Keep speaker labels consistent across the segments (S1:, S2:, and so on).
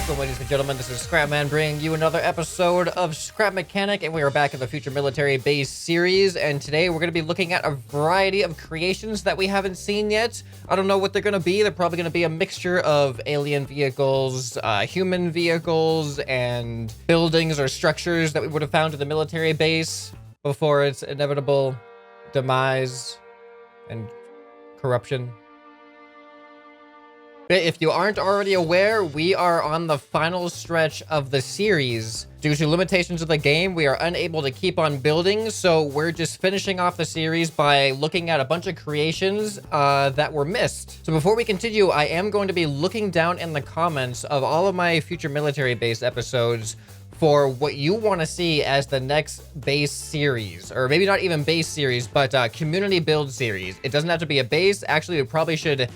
S1: Welcome, ladies and gentlemen. This is ScrapMan bringing you another episode of Scrap Mechanic, and we are back in the Future Military Base series. And today we're going to be looking at a variety of creations that we haven't seen yet. I don't know what they're going to be. They're probably going to be a mixture of alien vehicles, human vehicles, and buildings or structures that we would have found in the military base before its inevitable demise and corruption. If you aren't already aware, we are on the final stretch of the series. Due to limitations of the game, we are unable to keep on building, so we're just finishing off the series by looking at a bunch of creations that were missed. So before we continue, I am going to be looking down in the comments of all of my future military base episodes for what you want to see as the next base series, or maybe not even base series, but community build series. It doesn't have to be a base. Actually, we probably should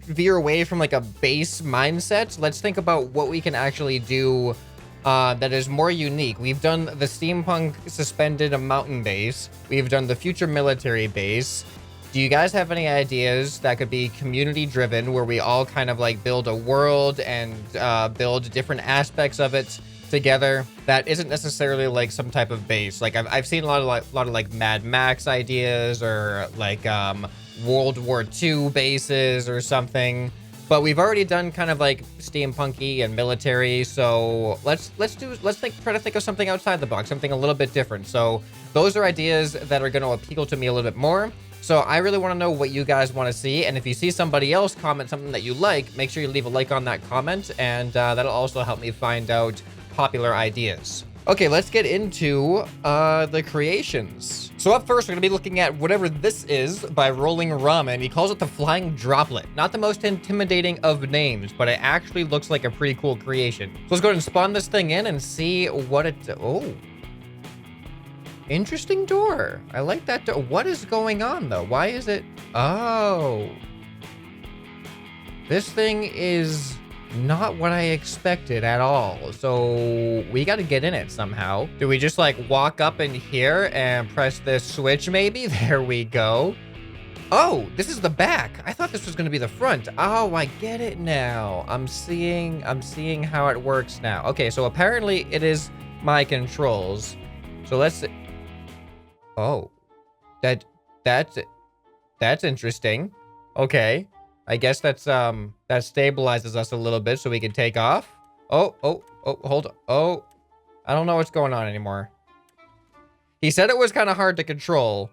S1: veer away from like a base mindset. Let's think about what we can actually do that is more unique. We've done the steampunk suspended mountain base. We've done the future military base. Do you guys have any ideas that could be community driven, where we all kind of like build a world and build different aspects of it together that isn't necessarily like some type of base? Like I've seen a lot of like Mad Max ideas, or like World War II bases or something, but we've already done kind of like steampunky and military. So let's try to think of something outside the box, something a little bit different. So those are ideas that are going to appeal to me a little bit more. So I really want to know what you guys want to see, and if you see somebody else comment something that you like, make sure you leave a like on that comment, and that'll also help me find out popular ideas. Okay, let's get into the creations. So up first, we're gonna be looking at whatever this is by Rolling Ramen. He calls it the Flying Droplet. Not the most intimidating of names, but it actually looks like a pretty cool creation. So let's go ahead and spawn this thing in and see what it... Oh. Interesting door. I like that door. What is going on, though? Why is it... Oh. This thing is... not what I expected at all. So we got to get in it somehow. Do we just like walk up in here and press this switch maybe? There we go. Oh, this is the back. I thought this was going to be the front. Oh, I get it now. I'm seeing how it works now. Okay, so apparently it is my controls. So let's... Oh, that's interesting. Okay. I guess that stabilizes us a little bit so we can take off. Oh, hold on. Oh, I don't know what's going on anymore. He said it was kind of hard to control.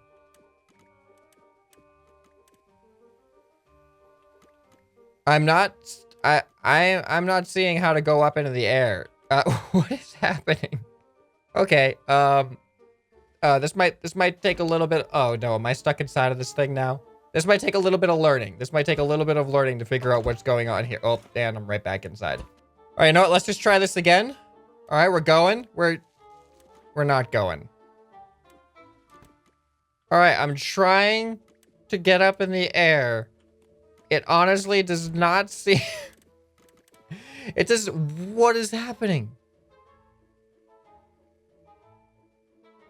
S1: I'm not seeing how to go up into the air. What is happening? Okay, this might take a little bit. Oh no, am I stuck inside of this thing now? This might take a little bit of learning. This might take a little bit of learning to figure out what's going on here. Oh, damn, I'm right back inside. All right, you know what? Let's just try this again. All right, we're going. We're not going. All right, I'm trying to get up in the air. It honestly does not seem... It just... What is happening?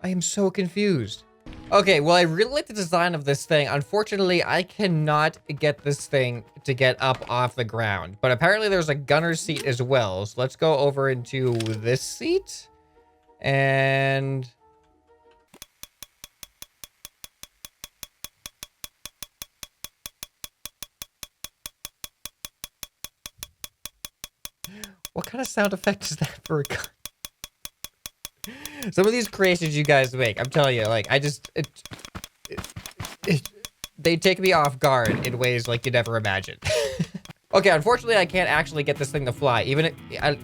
S1: I am so confused. Okay, well, I really like the design of this thing. Unfortunately, I cannot get this thing to get up off the ground. But apparently there's a gunner seat as well. So let's go over into this seat. And... what kind of sound effect is that for a gun? Some of these creations you guys make, I'm telling you, like, they take me off guard in ways like you never imagined. Okay, unfortunately, I can't actually get this thing to fly.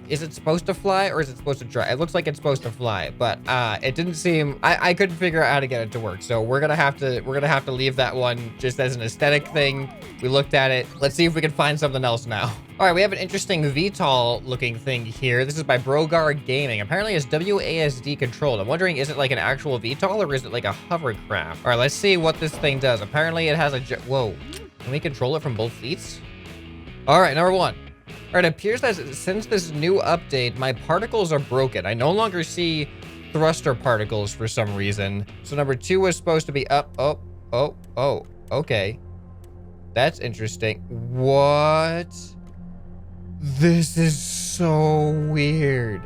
S1: Is it supposed to fly, or is it supposed to try? It looks like it's supposed to fly, but it didn't seem. I couldn't figure out how to get it to work. So we're gonna have to leave that one just as an aesthetic thing. We looked at it. Let's see if we can find something else now. All right, we have an interesting VTOL looking thing here. This is by Brogar Gaming. Apparently it's WASD controlled. I'm wondering, is it like an actual VTOL, or is it like a hovercraft? All right, let's see what this thing does. Apparently it has a... Whoa, can we control it from both seats? All right, number one. All right, it appears that since this new update, my particles are broken. I no longer see thruster particles for some reason. So number two was supposed to be up. Oh, okay. That's interesting. What This is so weird.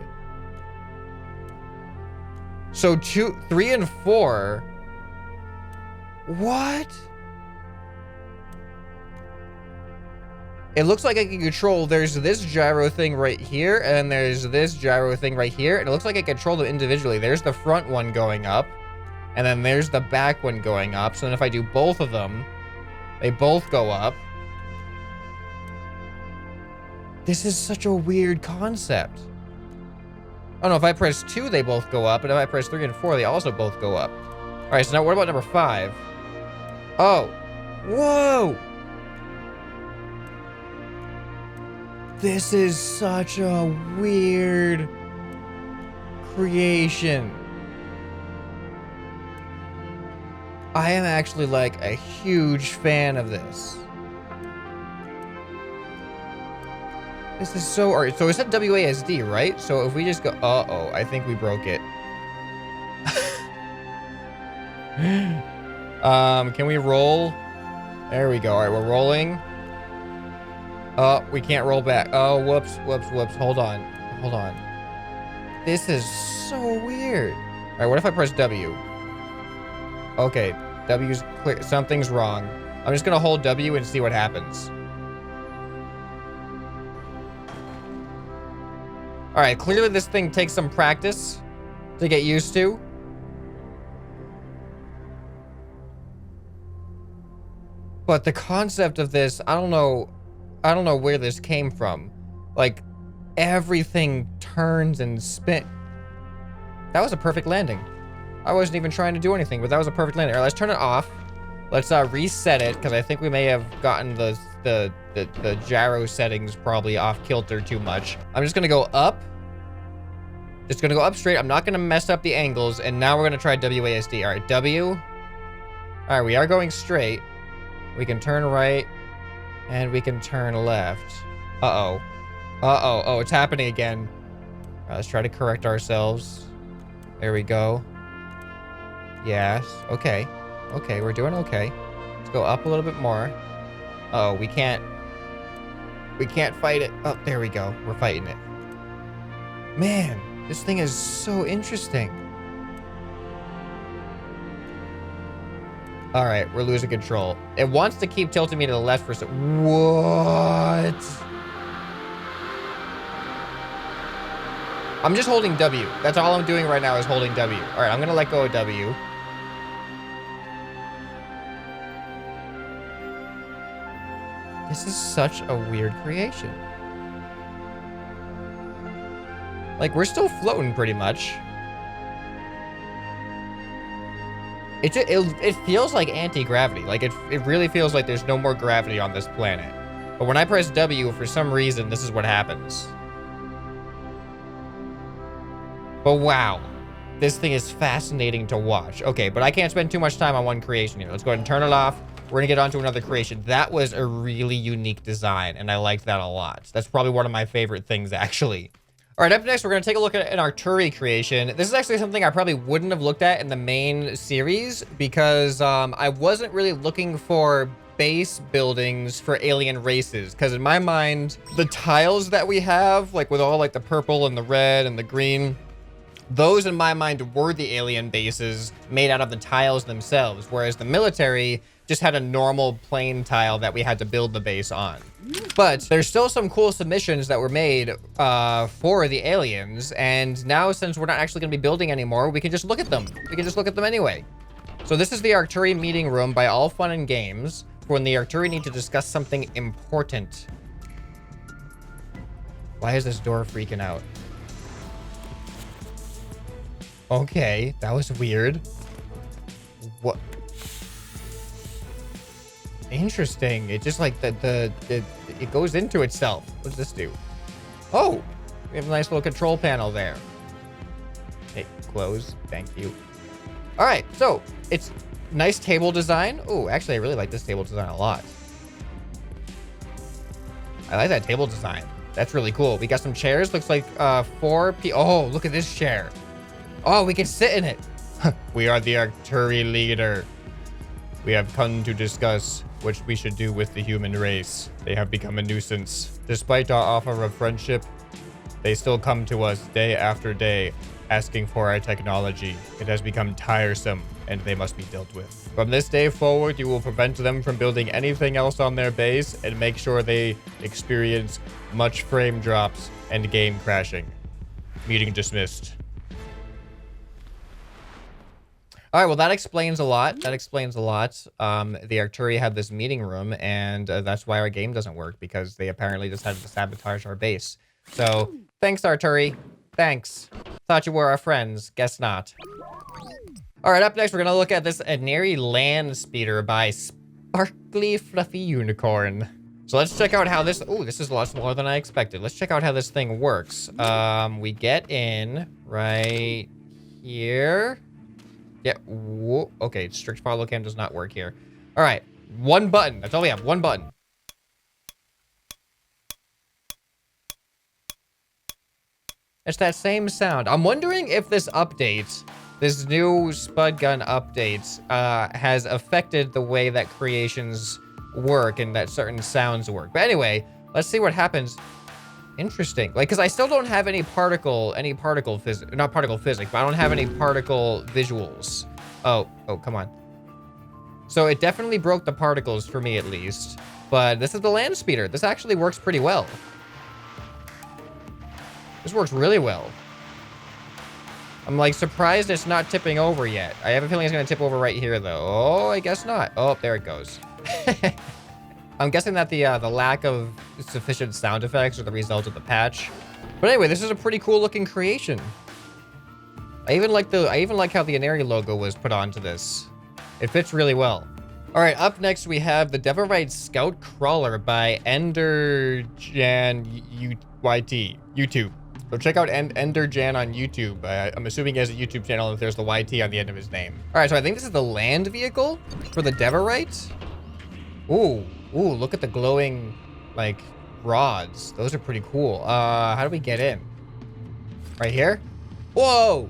S1: So 2, 3, and 4. What? It looks like I can control, there's this gyro thing right here, and there's this gyro thing right here, and it looks like I control them individually. There's the front one going up, and then there's the back one going up. So then if I do both of them, they both go up. This is such a weird concept. Oh no, if I press 2, they both go up, and if I press 3 and 4, they also both go up. All right, so now what about number 5? Oh, whoa! This is such a weird creation. I am actually like a huge fan of this. This is so, all right, so it said WASD, right? So if we just go, uh-oh, I think we broke it. Can we roll? There we go. All right, we're rolling. Oh, we can't roll back. Oh, whoops. Hold on. This is so weird. All right, what if I press W? Okay, W's clear. Something's wrong. I'm just gonna hold W and see what happens. All right, clearly this thing takes some practice to get used to. But the concept of this, I don't know where this came from. Like, everything turns and spin. That was a perfect landing. I wasn't even trying to do anything, but that was a perfect landing. All right, let's turn it off. Let's reset it, because I think we may have gotten the gyro settings probably off kilter too much. I'm just gonna go up. Just gonna go up straight. I'm not gonna mess up the angles, and now we're gonna try WASD. All right, W. All right, we are going straight. We can turn right. And we can turn left. Uh-oh. Oh, it's happening again. All right, let's try to correct ourselves. There we go. Yes. Okay, we're doing okay. Let's go up a little bit more. Uh-oh, we can't fight it. Oh, there we go. We're fighting it. Man, this thing is so interesting. All right, we're losing control. It wants to keep tilting me to the left for some. What? I'm just holding W. That's all I'm doing right now is holding W. All right, I'm gonna let go of W. This is such a weird creation. Like, we're still floating pretty much. It feels like anti-gravity. Like, it really feels like there's no more gravity on this planet. But when I press W, for some reason, this is what happens. But wow. This thing is fascinating to watch. Okay, but I can't spend too much time on one creation here. Let's go ahead and turn it off. We're gonna get on to another creation. That was a really unique design, and I liked that a lot. That's probably one of my favorite things, actually. All right, up next, we're gonna take a look at an Arturia creation. This is actually something I probably wouldn't have looked at in the main series because I wasn't really looking for base buildings for alien races. Because in my mind, the tiles that we have, like with all like the purple and the red and the green, those in my mind were the alien bases made out of the tiles themselves. Whereas the military just had a normal plain tile that we had to build the base on. But there's still some cool submissions that were made for the aliens. And now, since we're not actually going to be building anymore, we can just look at them. We can just look at them anyway. So this is the Arturia meeting room by All Fun and Games for when the Arturia need to discuss something important. Why is this door freaking out? Okay, that was weird. What? Interesting. It just like it goes into itself. What does this do? Oh, we have a nice little control panel there. Hey, close. Thank you. All right, so it's nice table design. Oh, actually, I really like this table design a lot. I like that table design. That's really cool. We got some chairs. Looks like 4 people. Oh, look at this chair. Oh, we can sit in it. We are the Arturia leader. We have come to discuss
S2: which we should do with the human race. They have become a nuisance. Despite our offer of friendship, they still come to us day after day, asking for our technology. It has become tiresome, and they must be dealt with. From this day forward, you will prevent them from building anything else on their base and make sure they experience much frame drops and game crashing. Meeting dismissed.
S1: All right, well, that explains a lot. That explains a lot. The Arturia have this meeting room, and that's why our game doesn't work, because they apparently decided to sabotage our base. So, thanks, Arturi. Thanks. Thought you were our friends. Guess not. All right, up next, we're going to look at this Inari Land Speeder by Sparkly Fluffy Unicorn. So let's check out how this... Oh, this is a lot smaller than I expected. Let's check out how this thing works. We get in right here. Yeah, whoa. Okay, strict follow cam does not work here. All right, one button. That's all we have, one button. It's that same sound. I'm wondering if this update... This new Spud Gun update has affected the way that creations work and that certain sounds work. But anyway, let's see what happens. Interesting. Like, because I still don't have any particle physics, not particle physics, but I don't have any particle visuals. Oh, come on. So it definitely broke the particles for me at least. But this is the land speeder. This actually works pretty well. This works really well. I'm like surprised it's not tipping over yet. I have a feeling it's gonna tip over right here though. Oh, I guess not. Oh, there it goes. I'm guessing that the lack of sufficient sound effects are the result of the patch. But anyway, this is a pretty cool looking creation. I even like how the Inari logo was put onto this. It fits really well. All right, up next we have the Devorite Scout Crawler by Enderjan YT YouTube. So check out Enderjan on YouTube. I'm assuming he has a YouTube channel if there's the YT on the end of his name. All right, so I think this is the land vehicle for the Devorite. Ooh, look at the glowing, like, rods. Those are pretty cool. How do we get in? Right here? Whoa!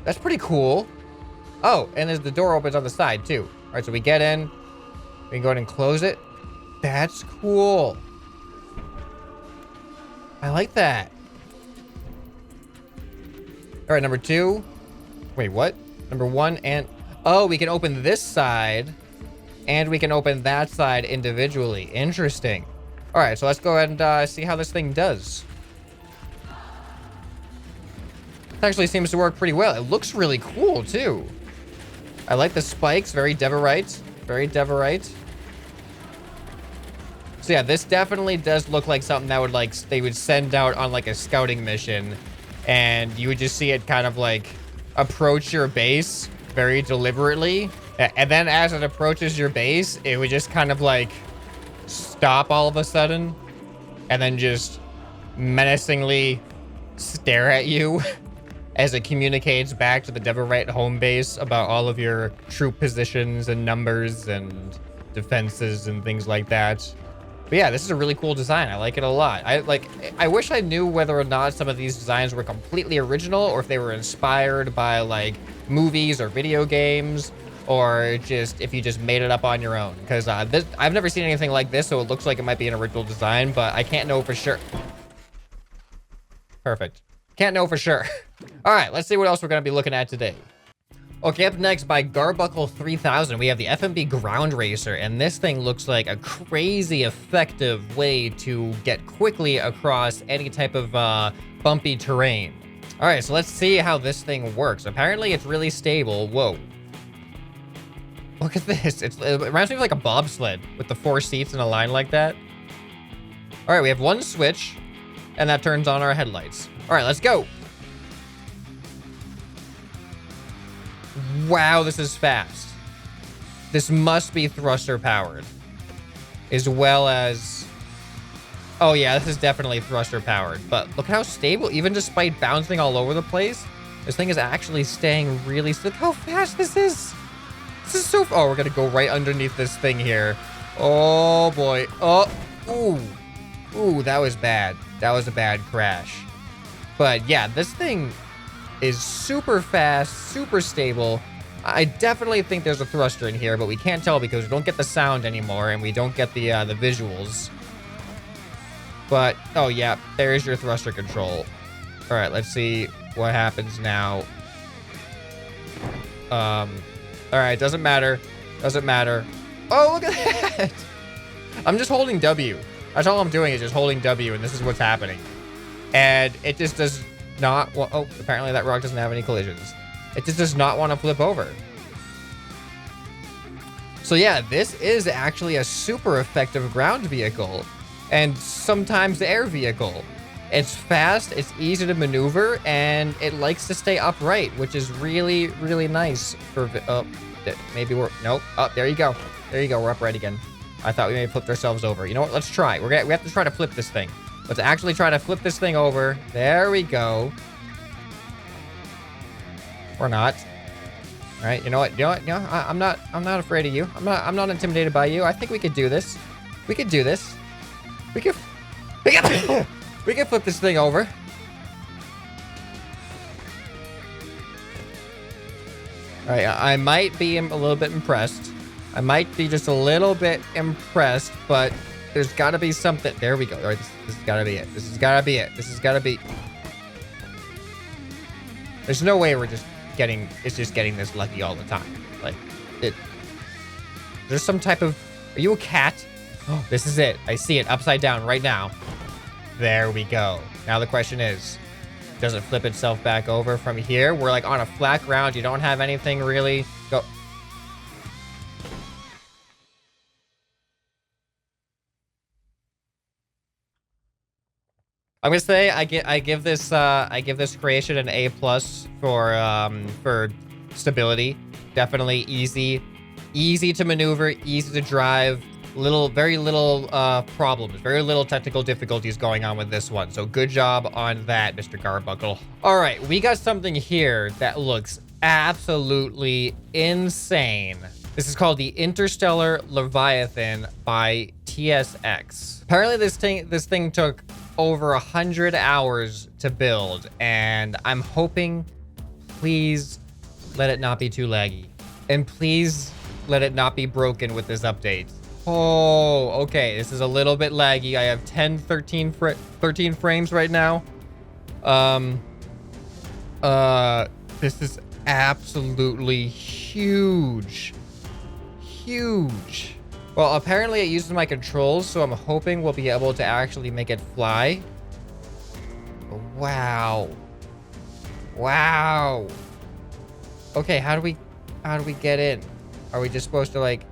S1: That's pretty cool. Oh, and the door opens on the side, too. All right, so we get in. We can go ahead and close it. That's cool. I like that. All right, number two. Wait, what? Number one and... Oh, we can open this side. And we can open that side individually. Interesting. All right, so let's go ahead and see how this thing does. It actually seems to work pretty well. It looks really cool, too. I like the spikes. Very Devorite. Very Devorite. So yeah, this definitely does look like something that would they would send out on like a scouting mission, and you would just see it kind of like approach your base very deliberately, and then as it approaches your base, it would just kind of like stop all of a sudden, and then just menacingly stare at you as it communicates back to the Devorite home base about all of your troop positions and numbers and defenses and things like that. But yeah, this is a really cool design. I like it a lot. I wish I knew whether or not some of these designs were completely original or if they were inspired by like movies or video games, or just if you just made it up on your own. Because I've never seen anything like this, so it looks like it might be an original design, but I can't know for sure. Perfect. Can't know for sure. All right, let's see what else we're going to be looking at today. Okay, up next by Garbuckle 3000, we have the FMB Ground Racer, and this thing looks like a crazy effective way to get quickly across any type of bumpy terrain. All right, so let's see how this thing works. Apparently, it's really stable. Whoa. Look at this. It reminds me of like a bobsled with the 4 seats in a line like that. All right, we have one switch, and that turns on our headlights. All right, let's go. Wow, this is fast. This must be thruster powered. As well as... Oh yeah, this is definitely thruster powered. But look how stable, even despite bouncing all over the place, this thing is actually staying really... Look how fast this is. This is so... Oh, we're gonna go right underneath this thing here. Oh boy. Oh, ooh, that was bad. That was a bad crash. But yeah, this thing is super fast, super stable. I definitely think there's a thruster in here, but we can't tell because we don't get the sound anymore and we don't get the visuals. But, oh yeah, there's your thruster control. All right, let's see what happens now. All right, doesn't matter. Doesn't matter. Oh, look at that. I'm just holding W. That's all I'm doing is just holding W, and this is what's happening. And it just does not... Well, oh, apparently that rock doesn't have any collisions. It just does not want to flip over. So yeah, this is actually a super effective ground vehicle. And sometimes the air vehicle. It's fast, it's easy to maneuver, and it likes to stay upright, which is really, really nice for... Oh, maybe we're... Nope. Oh, there you go. There you go. We're upright again. I thought we may have flipped ourselves over. You know what? Let's try. We have to try to flip this thing. Let's actually try to flip this thing over. There we go. Or not. All right. You know what? I'm not afraid of you. I'm not intimidated by you. I think we could do this. We could do this. We can flip this thing over. All right. I might be a little bit impressed. I might be just a little bit impressed, but there's got to be something. There we go. All right, this has got to be it. This has got to be it. This has got to be... There's no way we're just getting... It's just getting this lucky all the time. Like, there's some type of... Are you a cat? Oh, this is it. I see it upside down right now. There we go. Now the question is, does it flip itself back over from here? We're like on a flat ground. You don't have anything really... Go... I'm gonna say I give this creation an A+ for stability. Definitely easy to maneuver, easy to drive. Very little problems, very little technical difficulties going on with this one. So good job on that, Mr. Garbuckle. All right, we got something here that looks absolutely insane. This is called the Interstellar Leviathan by TSX. Apparently this thing took over 100 hours to build, and I'm hoping, please let it not be too laggy, and please let it not be broken with this update. Oh, okay, this is a little bit laggy. I have 13 frames right now. This is absolutely huge. Well, apparently it uses my controls, so I'm hoping we'll be able to actually make it fly. Wow. Okay, how do we get in? Are we just supposed to, like,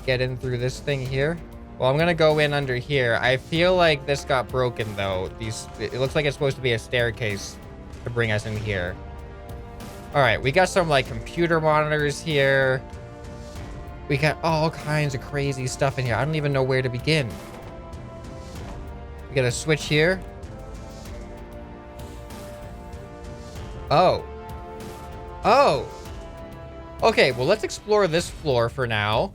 S1: get in through this thing here? Well, I'm gonna go in under here. I feel like this got broken, though. It looks like it's supposed to be a staircase to bring us in here. All right, we got some, like, computer monitors here. We got all kinds of crazy stuff in here. I don't even know where to begin. We got a switch here. Oh. Okay, well, let's explore this floor for now.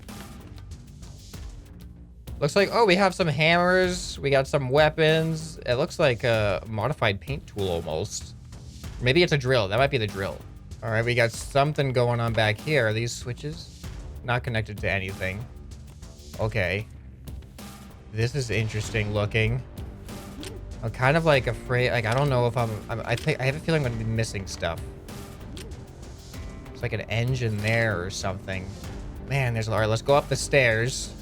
S1: Looks like, oh, we have some hammers. We got some weapons. It looks like a modified paint tool almost. Maybe it's a drill. That might be the drill. All right, we got something going on back here. Are these switches? Not connected to anything. Okay. This is interesting looking. I'm kind of like afraid, like, I don't know if I have a feeling I'm gonna be missing stuff. It's like an engine there or something. Man, all right, let's go up the stairs.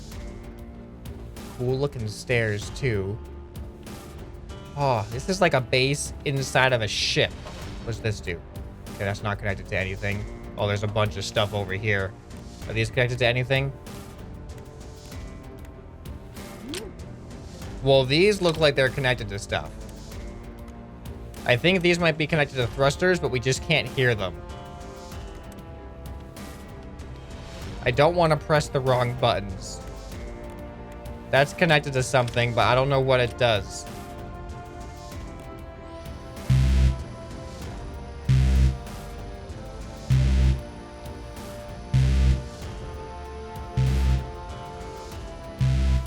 S1: Cool looking stairs too. Oh, this is like a base inside of a ship. What's this do? Okay, that's not connected to anything. Oh, there's a bunch of stuff over here. Are these connected to anything? Well, these look like they're connected to stuff. I think these might be connected to thrusters, but we just can't hear them. I don't want to press the wrong buttons. That's connected to something, but I don't know what it does.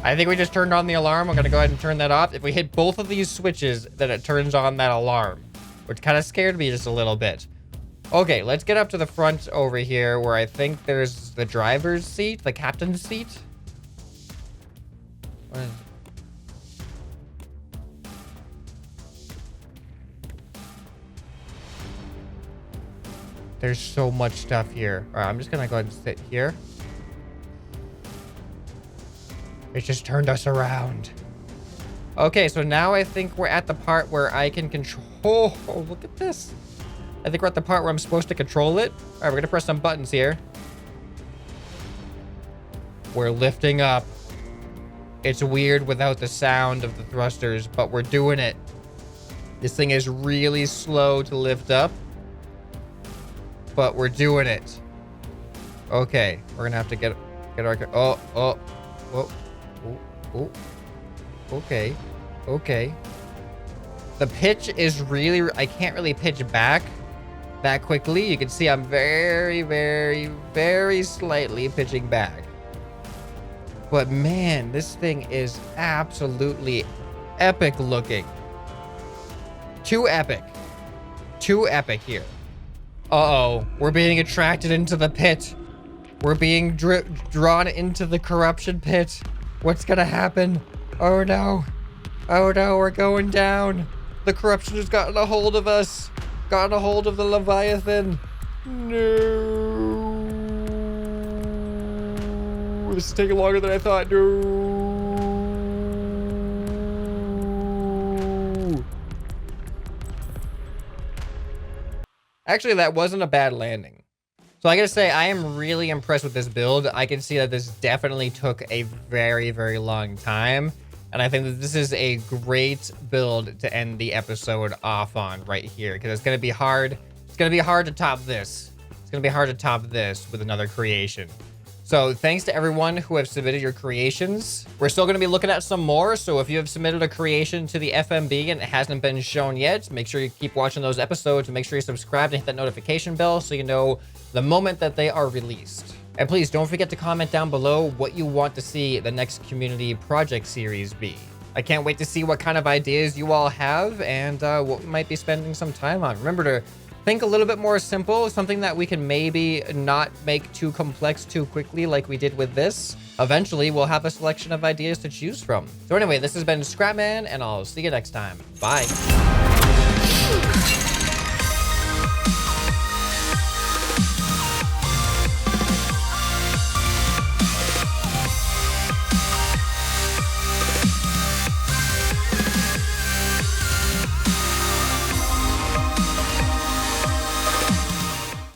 S1: I think we just turned on the alarm. I'm gonna go ahead and turn that off. If we hit both of these switches, then it turns on that alarm, which kind of scared me just a little bit. Okay, let's get up to the front over here where I think there's the driver's seat, the captain's seat. What is... There's so much stuff here. All right, I'm just gonna go ahead and sit here. It just turned us around. Okay, so now I think we're at the part where I can control... Oh, look at this. I think we're at the part where I'm supposed to control it. All right, we're gonna press some buttons here. We're lifting up. It's weird without the sound of the thrusters, but we're doing it. This thing is really slow to lift up, but we're doing it. Okay, we're gonna have to get our... Oh. Okay. The pitch is really... I can't really pitch back that quickly. You can see I'm very, very, very slightly pitching back. But man, this thing is absolutely epic looking. Too epic. Too epic here. Uh-oh. We're being attracted into the pit. We're being drawn into the corruption pit. What's gonna happen? Oh no. Oh no, we're going down. The corruption has gotten a hold of us. Gotten a hold of the Leviathan. No. This is taking longer than I thought. No. Actually, that wasn't a bad landing. So I gotta say, I am really impressed with this build. I can see that this definitely took a very, very long time. And I think that this is a great build to end the episode off on right here, because it's gonna be hard. It's gonna be hard to top this. It's gonna be hard to top this with another creation. So thanks to everyone who have submitted your creations. We're still gonna be looking at some more. So if you have submitted a creation to the FMB and it hasn't been shown yet, make sure you keep watching those episodes and make sure you subscribe and hit that notification bell so you know the moment that they are released. And please don't forget to comment down below what you want to see the next community project series be. I can't wait to see what kind of ideas you all have and what we might be spending some time on. Remember to think a little bit more simple, something that we can maybe not make too complex too quickly like we did with this. Eventually, we'll have a selection of ideas to choose from. So anyway, this has been ScrapMan, and I'll see you next time. Bye.